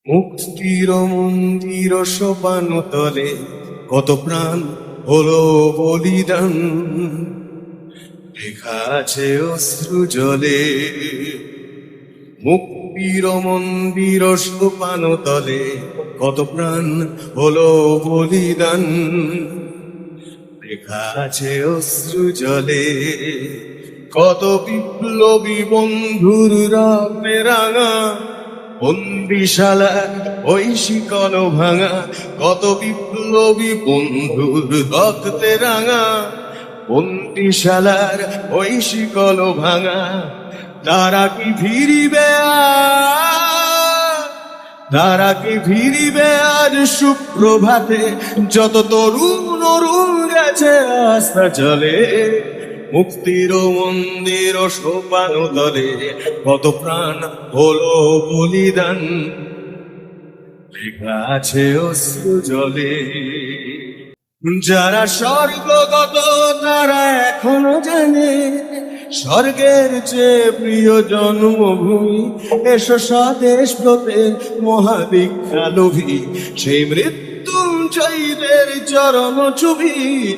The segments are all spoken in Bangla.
মুক্তির মন্দির সোপান তলে কত প্রাণ হলো বলিদান, লেখা আছে অশ্রু জলে। মুক্তির মন্দির সোপান তলে কত প্রাণ হলো বলিদান, লেখা আছে অশ্রু জলে। কত বিপ্লবী বন্ধুর রাতে রাঙা বন্দিশালা ওই শিকল ভাঙা, কত বিপ্লবী বন্ধুর রক্তে রাঙা বন্দিশালার ওই শিকল ভাঙা। তারা কি ফিরিবে তারা কি ফিরিবে আজ সুপ্রভাতে, যত তরুণ অরুণ গেছে আস্থা চলে। মুক্তির মন্দির সোপান তলে কত প্রাণ হলো বলিদান, লেখা আছে অশ্রু জলে। যারা স্বর্গগত তারা এখনো জানে স্বর্গের চেয়ে প্রিয় জন্মভূমি। এসো স্বদেশ ব্রতে মহাদীক্ষা লোভী, সেই মৃত্যুঞ্জয়ীদের চরণ ছবি।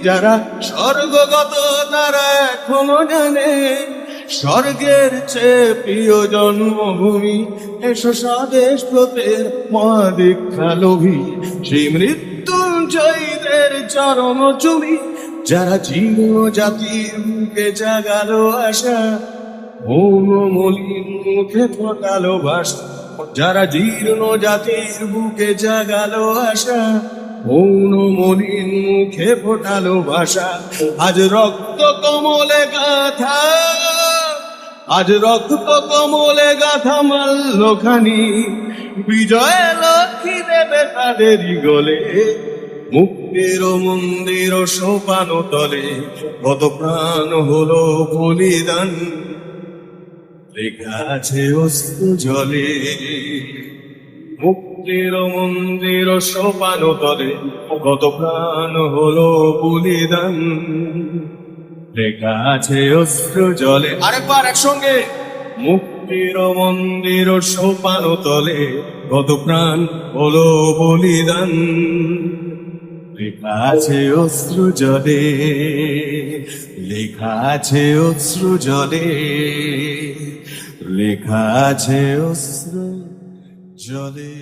যারা স্বর্গগত তারা এখনো জানে স্বর্গের চেয়ে প্রিয় জন্মভূমি। এসো স্বদেশ ব্রতের মহাদীক্ষা লোভী, সেই মৃত্যুঞ্জয়ীদের চরণ ছবি। যারা জীর্ণ জাতির মুখে জাগালো আশা, মৌন মলিন মুখে ফোটালো ভাষা। যারা জীর্ণ জাতির বুকে জাগালো আশা, মৌন মলিন মুখে ফোটালো ভাষা। আজ রক্ত কমলে গাথা আজ রক্ত কমলে গাথা মাল্যখানি, বিজয় লক্ষ্মী দেবে তাদেরই গলে। মুক্তির মন্দির সোপান তলে কত প্রাণ হলো বলিদান, লেখা আছে অশ্রু জলে। মুক্তির মন্দির সোপান তলে কত প্রাণ হলো বলিদান, লেখা আছে অশ্রু জলে। আরেকবার একসঙ্গে। মুক্তির মন্দির সোপান তলে কত প্রাণ হলো বলিদান, লেখা আছে অশ্রু জলে। লেখা আছে অশ্রু জলে, লেখা আছে অশ্রু জলে।